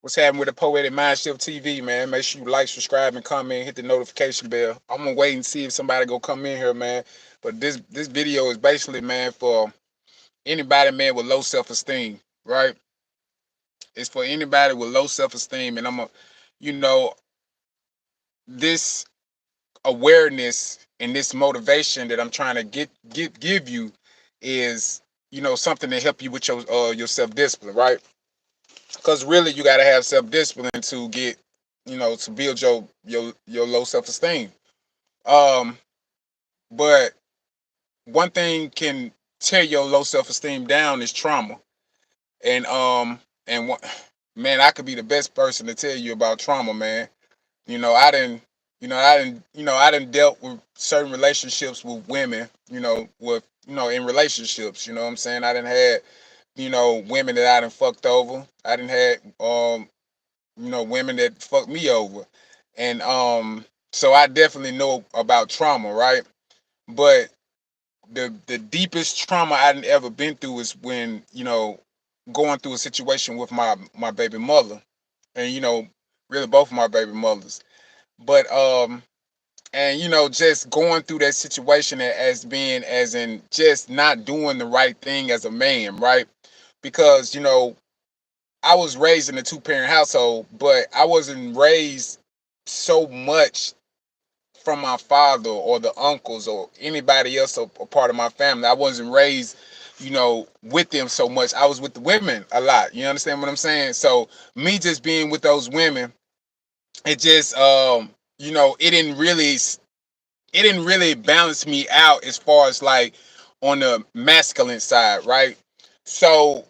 What's happening with the Poetic Mind Shift TV, man? Make sure you like, subscribe, and comment. Hit the notification bell. I'm gonna wait and see if somebody go come in here, man. But this video is basically, man, for anybody, man, with low self esteem, right? It's for anybody with low self esteem, and you know, this awareness and this motivation that I'm trying to give you is, something to help you with your self discipline, right? Because really, you got to have self discipline to get, to build your low self esteem. Um, but one thing can tear your low self esteem down is trauma. And man, I could be the best person to tell you about trauma, man. You know, I didn't, I didn't dealt with certain relationships with women. In relationships. You know what I'm saying? I didn't had, women that I done fucked over. I didn't had, women that fucked me over, and so I definitely know about trauma, right? But the deepest trauma I done ever been through is when going through a situation with my baby mother, and really both of my baby mothers, but and just going through that situation as being as in just not doing the right thing as a man, right? Because I was raised in a two-parent household, but I wasn't raised so much from my father or the uncles or anybody else a part of my family. I wasn't raised, with them so much. I was with the women a lot. You understand what I'm saying? So me just being with those women, it just it didn't really balance me out as far as like on the masculine side, right? So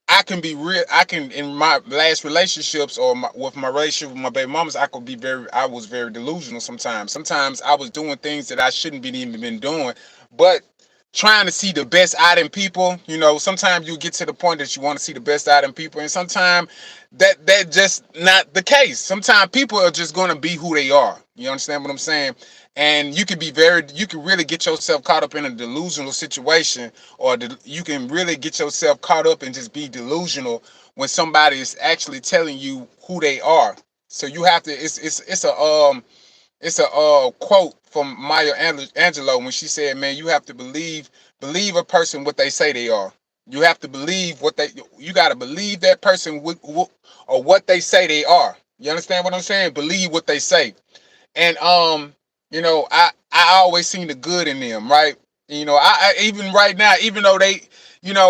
I can be real. I can in my last relationships or with my relationship with my baby mamas, I was very delusional sometimes. Sometimes I was doing things that I shouldn't be even been doing, but trying to see the best out in people. Sometimes you get to the point that you want to see the best out in people, and sometimes that just not the case. Sometimes people are just going to be who they are. You understand what I'm saying? And you can really get yourself caught up in a delusional situation, or you can really get yourself caught up and just be delusional when somebody is actually telling you who they are. So you have to. It's a quote from Maya Angelou when she said, "Man, you have to believe a person what they say they are. You have to believe you got to believe that person or what they say they are. You understand what I'm saying? Believe what they say." And I always seen the good in them, right? I even right now, even though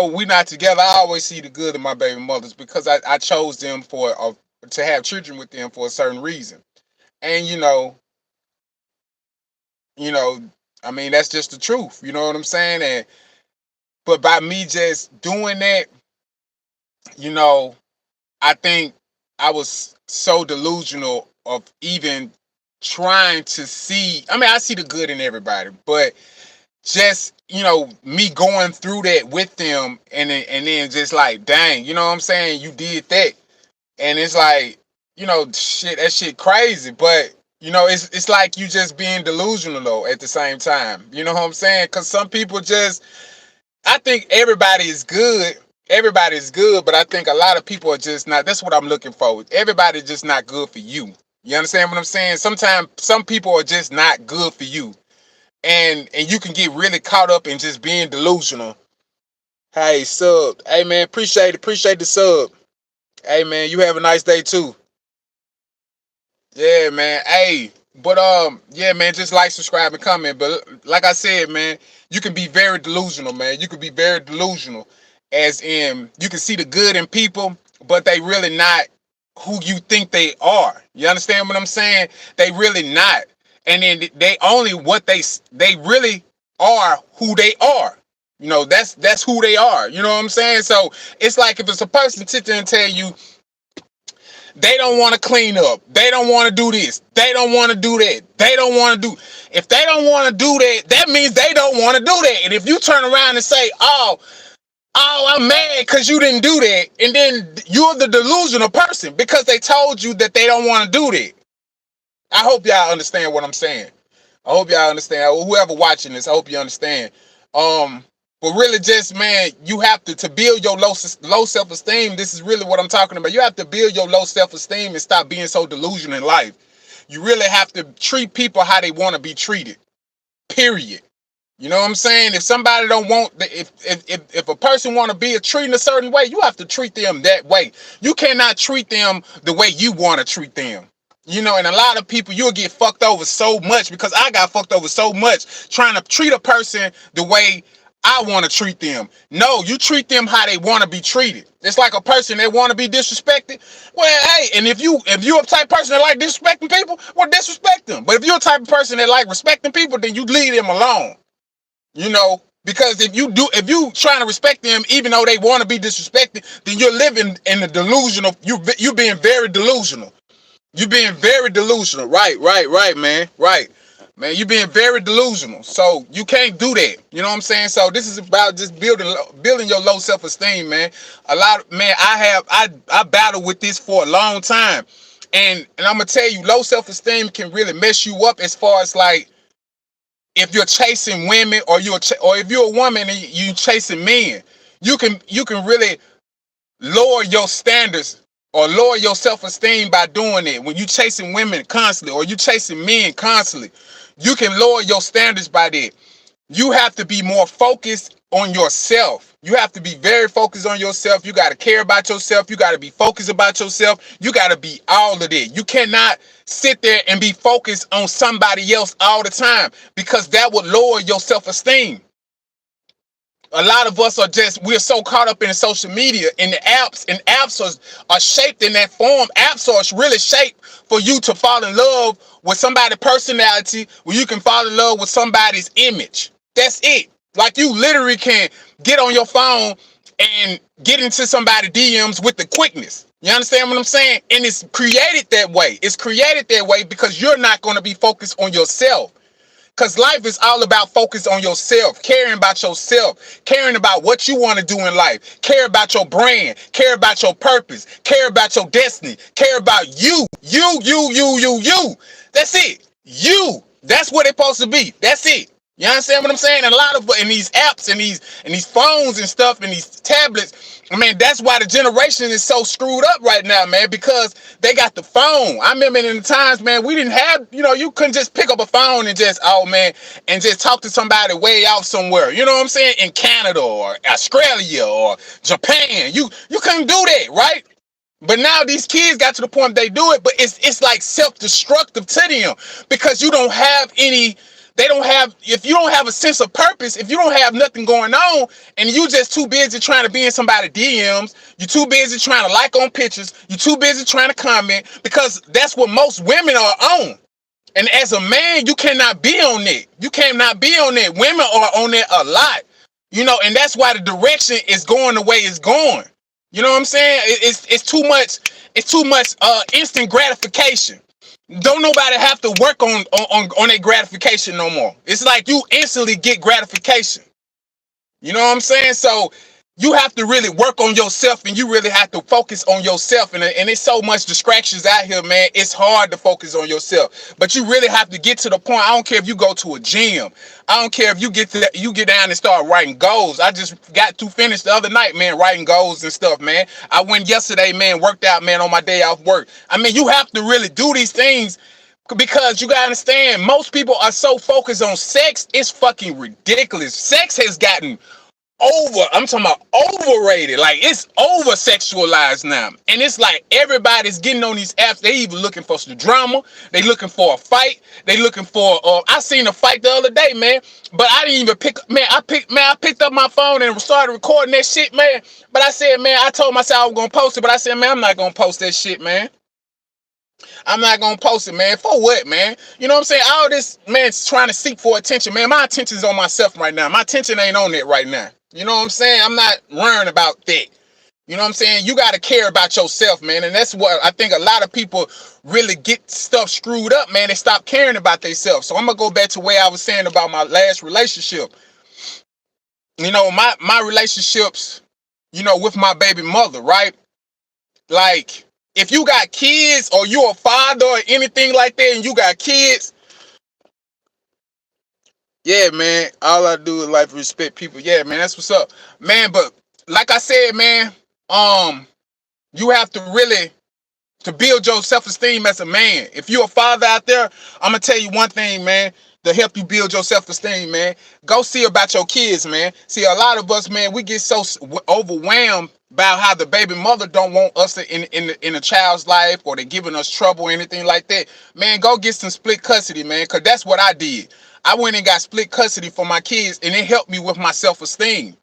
we not together, I always see the good in my baby mothers because I chose them to have children with them for a certain reason. And you know, I mean that's just the truth. You know what I'm saying? And but by me just doing that, you know, I think I was so delusional of even trying to see. I mean, I see the good in everybody, but just me going through that with them, and then just like, dang, you know what I'm saying? You did that, and it's like, shit, that shit crazy, but. It's like you just being delusional though at the same time. You know what I'm saying? Because some people just, I think everybody is good. Everybody's good, but I think a lot of people are just not. That's what I'm looking for. Everybody's just not good for you. You understand what I'm saying? Sometimes some people are just not good for you, and you can get really caught up in just being delusional. Hey, sub. Hey man, appreciate the sub. Hey man, you have a nice day too. Yeah, man. Hey, but yeah, man. Just like, subscribe, and comment. But like I said, man, you can be very delusional, man. You can be very delusional, as in you can see the good in people, but they really not who you think they are. You understand what I'm saying? They really not, and then they only what they really are who they are. That's who they are. You know what I'm saying? So it's like if it's a person sit there and tell you they don't want to clean up. They don't want to do this. They don't want to do that. They don't want to do. If they don't want to do that, that means they don't want to do that. And if you turn around and say, "Oh, I'm mad because you didn't do that," and then you're the delusional person because they told you that they don't want to do that. I hope y'all understand what I'm saying. I hope y'all understand. Whoever watching this, I hope you understand. Um, But really, just man, you have to build your low self-esteem. This is really what I'm talking about. You have to build your low self-esteem and stop being so delusional in life. You really have to treat people how they want to be treated. Period. You know what I'm saying? If somebody don't want, if a person want to be treated a certain way, you have to treat them that way. You cannot treat them the way you want to treat them. You know, and a lot of people, you'll get fucked over so much, because I got fucked over so much trying to treat a person the way I want to treat them. No, you treat them how they want to be treated. It's like a person that want to be disrespected. Well, hey, and if you're a type of person that like disrespecting people, well, disrespect them. But if you're a type of person that like respecting people, then you leave them alone. You know, because if you trying to respect them even though they want to be disrespected, then you're living in the delusional. You being very delusional. You being very delusional. Right, man. Right. Man, you being very delusional. So you can't do that. You know what I'm saying? So this is about just building your low self-esteem, man. I battled with this for a long time. And I'm gonna tell you, low self-esteem can really mess you up as far as like if you're chasing women, or if you're a woman and you chasing men, you can really lower your standards or lower your self-esteem by doing it. When you chasing women constantly or you chasing men constantly, you can lower your standards by that. You have to be more focused on yourself. You have to be very focused on yourself. You got to care about yourself. You got to be focused about yourself. You got to be all of that. You cannot sit there and be focused on somebody else all the time, because that would lower your self-esteem. A lot of us we're so caught up in social media and the apps, and apps are shaped in that form. Apps are really shaped for you to fall in love with somebody's personality, where you can fall in love with somebody's image. That's it. Like, you literally can get on your phone and get into somebody's DMs with the quickness. You understand what I'm saying? And it's created that way. It's created that way because you're not going to be focused on yourself. Because life is all about focus on yourself, caring about yourself, caring about what you want to do in life, care about your brand, care about your purpose, care about your destiny, care about you. You. That's it. You. That's what it's supposed to be. That's it. You understand what I'm saying? And a lot of in these apps and these phones and stuff and these tablets, I mean, that's why the generation is so screwed up right now, man, because they got the phone. I remember in the times, man, we didn't have, you couldn't just pick up a phone and just, and just talk to somebody way out somewhere. You know what I'm saying? In Canada or Australia or Japan. You couldn't do that, right? But now these kids got to the point they do it, but it's like self-destructive to them, because if you don't have a sense of purpose, if you don't have nothing going on, and you just too busy trying to be in somebody's DMs, you're too busy trying to like on pictures, you're too busy trying to comment, because that's what most women are on. And as a man, you cannot be on that. You cannot be on that. Women are on that a lot, and that's why the direction is going the way it's going. You know what I'm saying? It's too much. It's too much instant gratification. Don't nobody have to work on their gratification no more. It's like you instantly get gratification. You know what I'm saying? So you have to really work on yourself, and you really have to focus on yourself. And it's so much distractions out here, man. It's hard to focus on yourself. But you really have to get to the point. I don't care if you go to a gym. I don't care if you get down and start writing goals. I just got to finish the other night, man, writing goals and stuff, man. I went yesterday, man, worked out, man, on my day off work. I mean, you have to really do these things, because you gotta understand, most people are so focused on sex, it's fucking ridiculous. Sex has gotten I'm talking about overrated. Like, it's over sexualized now. And it's like everybody's getting on these apps. They even looking for some drama. They looking for a fight. They looking for I seen a fight the other day, man. But I didn't even I picked up my phone and started recording that shit, man. But I said, man, I told myself I was gonna post it, but I said, man, I'm not gonna post that shit, man. I'm not gonna post it, man. For what, man? You know what I'm saying? All this, man, trying to seek for attention, man. My attention's on myself right now. My attention ain't on it right now. You know what I'm saying? I'm not worrying about that. You know what I'm saying? You got to care about yourself, man. And that's what I think a lot of people really get stuff screwed up, man. They stop caring about themselves. So I'm going to go back to where I was saying about my last relationship. My relationships, with my baby mother, right? Like, if you got kids or you're a father or anything like that and you got kids, Yeah, man. All I do is like respect people. Yeah, man. That's what's up, man. But like I said, man, um, you have to really to build your self-esteem as a man. If you're a father out there, I'm gonna tell you one thing, man, to help you build your self-esteem, man. Go see about your kids, man. See, a lot of us, man, we get so overwhelmed about how the baby mother don't want us in a child's life, or they giving us trouble or anything like that. Man, go get some split custody, man, because that's what I did. I went and got split custody for my kids, and it helped me with my self-esteem.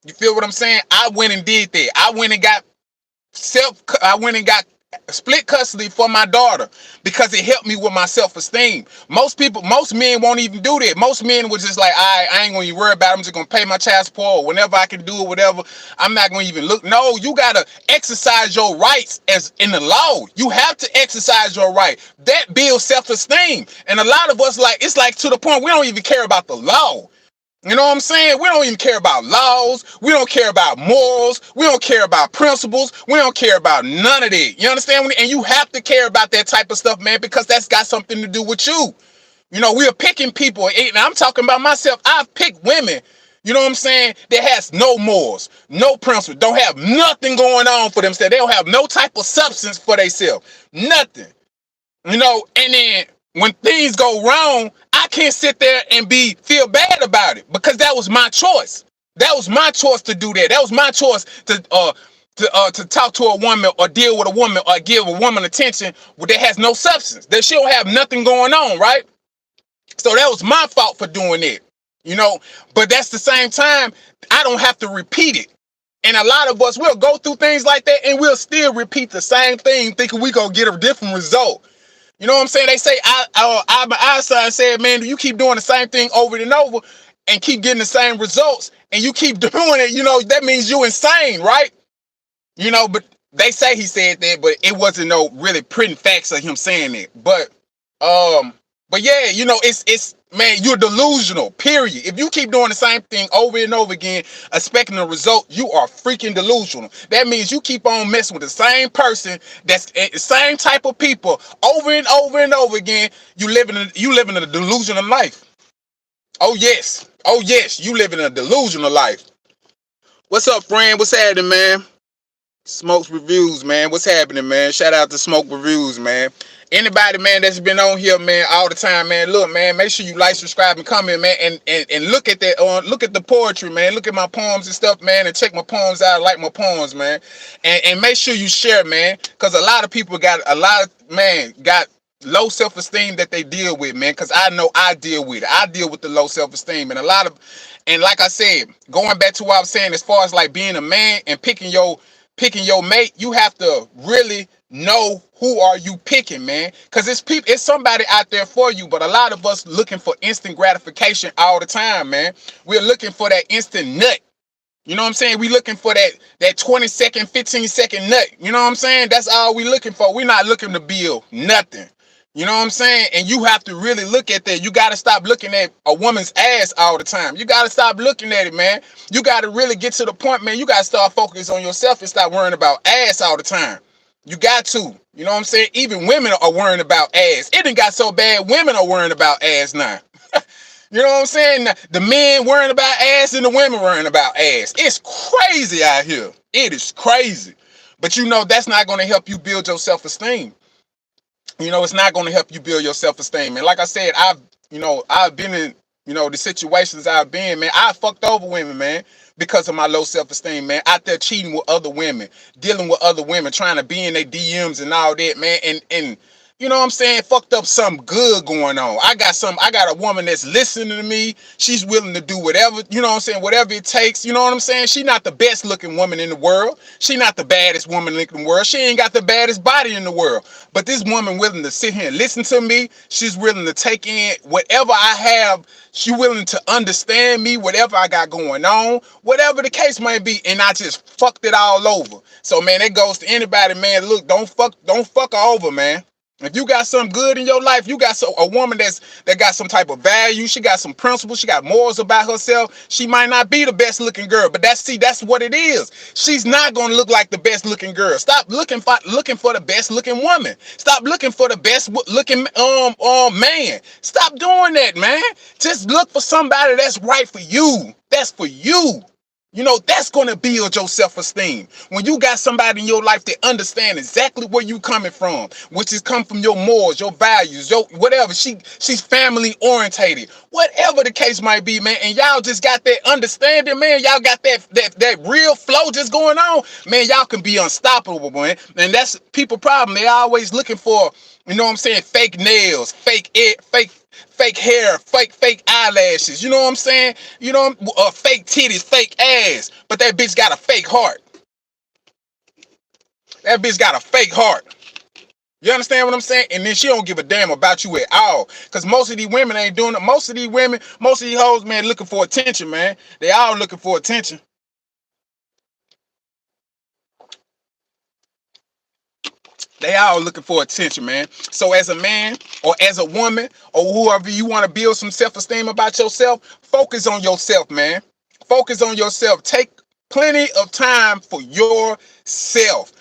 You feel what I'm saying? I went and did that. I went and got split custody for my daughter because it helped me with my self-esteem. Most men won't even do that. Most men were just like, I ain't gonna even worry about it. I'm just gonna pay my child support whenever I can do it, whatever. I'm not gonna even look. No, you gotta exercise your rights as in the law. You have to exercise your right. That builds self-esteem. And a lot of us, like, it's like to the point we don't even care about the law. You know what I'm saying? We don't even care about laws. We don't care about morals. We don't care about principles. We don't care about none of that. You understand? And you have to care about that type of stuff, man, because that's got something to do with you. You know, we are picking people, and I'm talking about myself. I've picked women, you know what I'm saying, that has no morals, no principles, don't have nothing going on for themselves. They don't have no type of substance for themselves. Nothing. You know, and then when things go wrong, I can't sit there and feel bad about it because that was my choice. That was my choice to do that. That was my choice to talk to a woman or deal with a woman or give a woman attention that has no substance. That she don't have nothing going on, right? So that was my fault for doing it. You know, but that's the same time I don't have to repeat it. And a lot of us will go through things like that and we'll still repeat the same thing thinking we gonna get a different result. You know what I'm saying? They say Albert Einstein said, man, you keep doing the same thing over and over and keep getting the same results and you keep doing it, you know, that means you insane, right? You know, but they say he said that, but it wasn't no really printing facts of him saying it. Um, but yeah, you know, it's man, you're delusional, period. If you keep doing the same thing over and over again, expecting a result, you are freaking delusional. That means you keep on messing with the same person, that's the same type of people over and over and over again. You living a delusional life. Oh yes. Oh yes, you living a delusional life. What's up, friend? What's happening, man? Smoke's Reviews, man. What's happening, man? Shout out to Smoke Reviews, man. Anybody, man, that's been on here, man, all the time, man. Look, man, make sure you like, subscribe, and comment, man, and look at that, look at the poetry, man. Look at my poems and stuff, man, and check my poems out, like my poems, man. And make sure you share, man, because a lot of people got low self-esteem that they deal with, man, because I know I deal with it. I deal with the low self-esteem, and like I said, going back to what I was saying, as far as like being a man and picking your mate, you have to really know who are you picking, man, because it's somebody out there for you. But a lot of us looking for instant gratification all the time, man. We're looking for that instant nut. You know what I'm saying? We looking for that 20-second, 15-second nut. You know what I'm saying? That's all we looking for. We're not looking to build nothing. You know what I'm saying? And you have to really look at that. You got to stop looking at a woman's ass all the time. You got to stop looking at it, man. You got to really get to the point, man. You got to start focusing on yourself and stop worrying about ass all the time. You got to. You know what I'm saying? Even women are worrying about ass. It done got so bad, women are worrying about ass now. You know what I'm saying? The men worrying about ass and the women worrying about ass. It's crazy out here. It is crazy. But you know, that's not going to help you build your self-esteem. You know, it's not going to help you build your self-esteem. And like I said, I've been in, the situations I've been, man. I fucked over women, man, because of my low self-esteem, man. Out there cheating with other women, dealing with other women, trying to be in their DMs and all that, man. And you know what I'm saying? Fucked up something good going on. I got a woman that's listening to me. She's willing to do whatever, you know what I'm saying? Whatever it takes. You know what I'm saying? She not the best looking woman in the world. She not the baddest woman in the world. She ain't got the baddest body in the world. But this woman willing to sit here and listen to me. She's willing to take in whatever I have. She willing to understand me, whatever I got going on, whatever the case may be. And I just fucked it all over. So man, it goes to anybody, man. Look, don't fuck her over, man. If you got something good in your life, you got a woman that got some type of value. She got some principles. She got morals about herself. She might not be the best looking girl, but that's what it is. She's not gonna look like the best looking girl. Stop looking for the best looking woman. Stop looking for the best looking man. Stop doing that, man. Just look for somebody that's right for you. That's for you. You know, that's going to build your self-esteem. When you got somebody in your life that understand exactly where you coming from, which is come from your morals, your values, your whatever. She's family orientated. Whatever the case might be, man, and y'all just got that understanding, man. Y'all got that real flow just going on. Man, y'all can be unstoppable, man. And that's people problem. They always looking for, you know what I'm saying, fake nails, fake hair, fake eyelashes. You know what I'm saying? You know, fake titties, fake ass. But that bitch got a fake heart. That bitch got a fake heart. You understand what I'm saying? And then she don't give a damn about you at all. Because most of these women ain't doing it. Most of these women, most of these hoes, man, looking for attention, man. They all looking for attention. They all looking for attention, man. So as a man or as a woman or whoever you want to build some self-esteem about yourself, focus on yourself, man. Focus on yourself. Take plenty of time for yourself.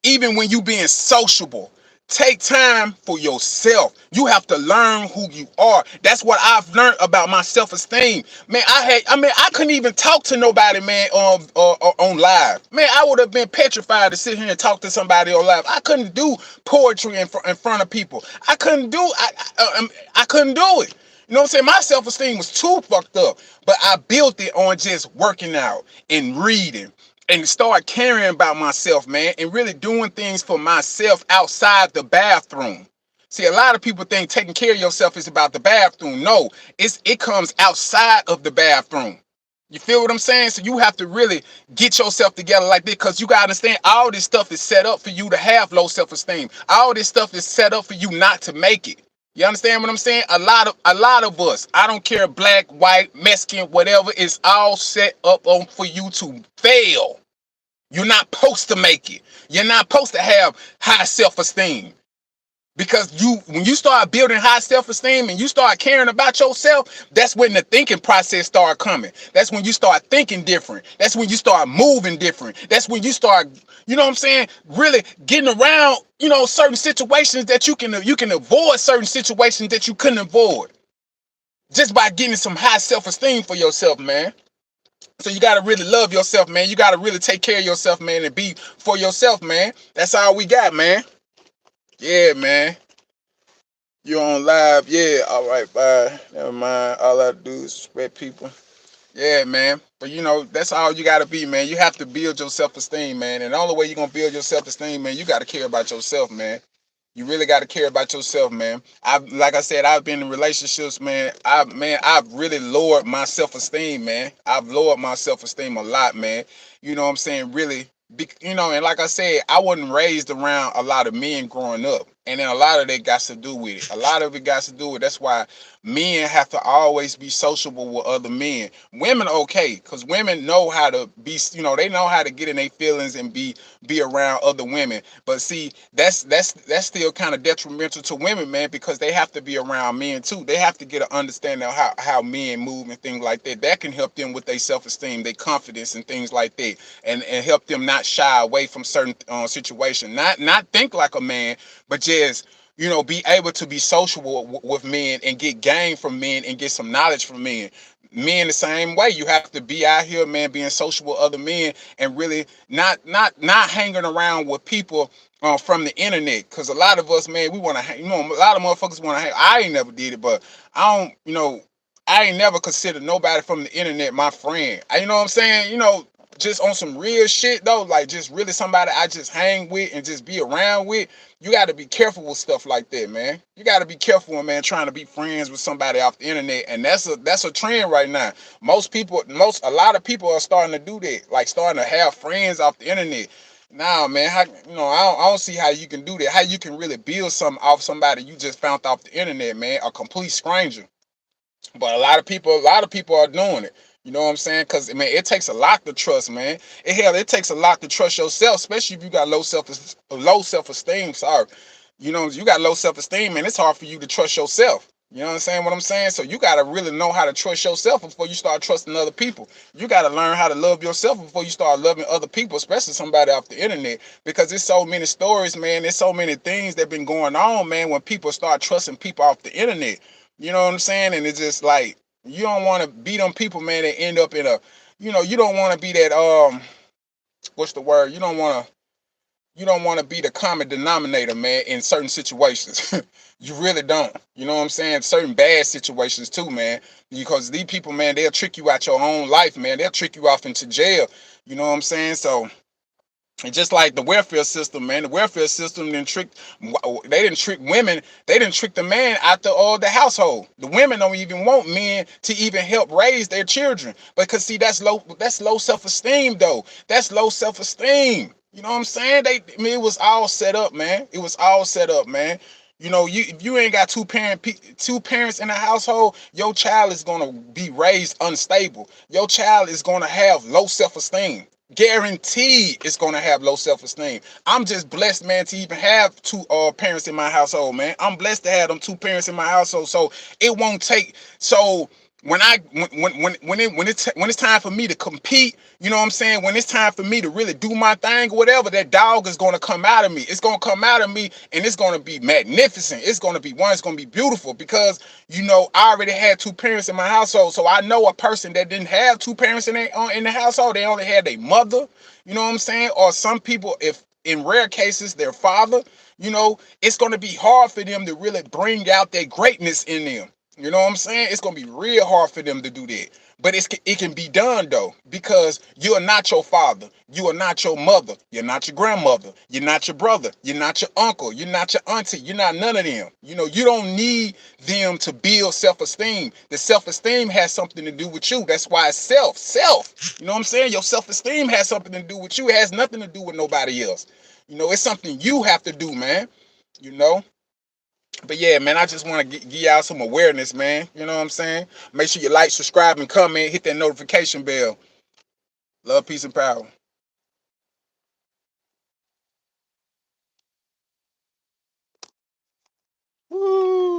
Even when you being sociable, take time for yourself. You have to learn who you are. That's what I've learned about my self-esteem. Man, I couldn't even talk to nobody, man, on live. Man, I would have been petrified to sit here and talk to somebody on live. I couldn't do poetry in front of people. I couldn't do I couldn't do it. You know what I'm saying? My self-esteem was too fucked up. But I built it on just working out and reading and start caring about myself, man, and really doing things for myself outside the bathroom. See, a lot of people think taking care of yourself is about the bathroom. No, it comes outside of the bathroom. You feel what I'm saying? So you have to really get yourself together like this, because you gotta understand all this stuff is set up for you to have low self-esteem. All this stuff is set up for you not to make it. You understand what I'm saying? A lot of us, I don't care, black, white, Mexican, whatever, it's all set up on for you to fail. You're not supposed to make it. You're not supposed to have high self-esteem. Because when you start building high self-esteem and you start caring about yourself, that's when the thinking process start coming. That's when you start thinking different. That's when you start moving different. That's when you start, you know what I'm saying, really getting around, you know, certain situations that you can avoid certain situations that you couldn't avoid. Just by getting some high self-esteem for yourself, man. So you got to really love yourself, man. You got to really take care of yourself, man, and be for yourself, man. That's all we got, man. Yeah, man. You on live? Yeah. All right. Bye. Never mind. All I do is respect people. Yeah, man. But you know, that's all you gotta be, man. You have to build your self-esteem, man. And the only way you're gonna build your self-esteem, man, you gotta care about yourself, man. You really gotta care about yourself, man. Like I said, I've been in relationships, man. I've really lowered my self-esteem, man. I've lowered my self-esteem a lot, man. You know what I'm saying? Really, you know, and like I said, I wasn't raised around a lot of men growing up. And then a lot of that got to do with it. A lot of it got to do with it. That's why men have to always be sociable with other men. Women, okay, because women know how to be, you know, they know how to get in their feelings and be around other women. But see, that's still kind of detrimental to women, man, because they have to be around men too. They have to get an understanding of how men move and things like that. That can help them with their self-esteem, their confidence and things like that, and help them not shy away from certain situations. Not think like a man, but just, you know, be able to be sociable with men and get game from men and get some knowledge from men. Men the same way. You have to be out here, man, being social with other men and really not hanging around with people from the internet. Because a lot of us, man, we want to, you know, a lot of motherfuckers want to hang. I ain't never did it, but I don't, you know, I ain't never considered nobody from the internet my friend. You know what I'm saying? You know, just on some real shit though, like just really somebody I just hang with and just be around with. You got to be careful with stuff like that, man. You got to be careful, man, trying to be friends with somebody off the internet, and that's a trend right now. A lot of people are starting to do that, like starting to have friends off the internet. Nah, man, you know, I don't see how you can do that. How you can really build something off somebody you just found off the internet, man, a complete stranger. But a lot of people are doing it. You know what I'm saying? Because, man, it takes a lot to trust, man. It takes a lot to trust yourself, especially if you got low self-esteem. Sorry. You know, you got low self-esteem, man. It's hard for you to trust yourself. You know what I'm saying? What I'm saying? So you gotta really know how to trust yourself before you start trusting other people. You gotta learn how to love yourself before you start loving other people, especially somebody off the internet. Because there's so many stories, man. There's so many things that been going on, man, when people start trusting people off the internet. You know what I'm saying? And it's just like you don't want to be them people, man, that end up in a, you don't want to be that what's the word? You don't want to be the common denominator, man, in certain situations. You really don't. You know what I'm saying? Certain bad situations too, man. Because these people, man, they'll trick you out your own life, man. They'll trick you off into jail. You know what I'm saying? So, and just like the welfare system, man, the welfare system they didn't trick women, they didn't trick the man out the household. The women don't even want men to even help raise their children. Because see, that's low self-esteem though. That's low self-esteem. You know what I'm saying? It was all set up, man. It was all set up, man. If you ain't got two parents in the household, your child is gonna be raised unstable. Your child is gonna have low self-esteem. Guaranteed it's gonna have low self-esteem. I'm just blessed, man, to even have two parents in my household, man. I'm blessed to have them two parents in my household. So it won't take so when it's time for me to compete, you know what I'm saying? When it's time for me to really do my thing or whatever, that dog is gonna come out of me. It's gonna come out of me and it's gonna be magnificent. It's gonna be beautiful because I already had two parents in my household. So I know a person that didn't have two parents in the household, they only had their mother, you know what I'm saying? Or some people, if in rare cases, their father, it's gonna be hard for them to really bring out their greatness in them. You know what I'm saying? It's gonna be real hard for them to do that. But it can be done though, because you are not your father, you are not your mother, you're not your grandmother, you're not your brother, you're not your uncle, you're not your auntie, you're not none of them. You don't need them to build self-esteem. The self-esteem has something to do with you. That's why it's self. You know what I'm saying? Your self-esteem has something to do with you. It has nothing to do with nobody else. It's something you have to do, man. You know. But yeah, man, I just want to give y'all some awareness, man. You know what I'm saying? Make sure you like, subscribe, and comment. Hit that notification bell. Love, peace, and power.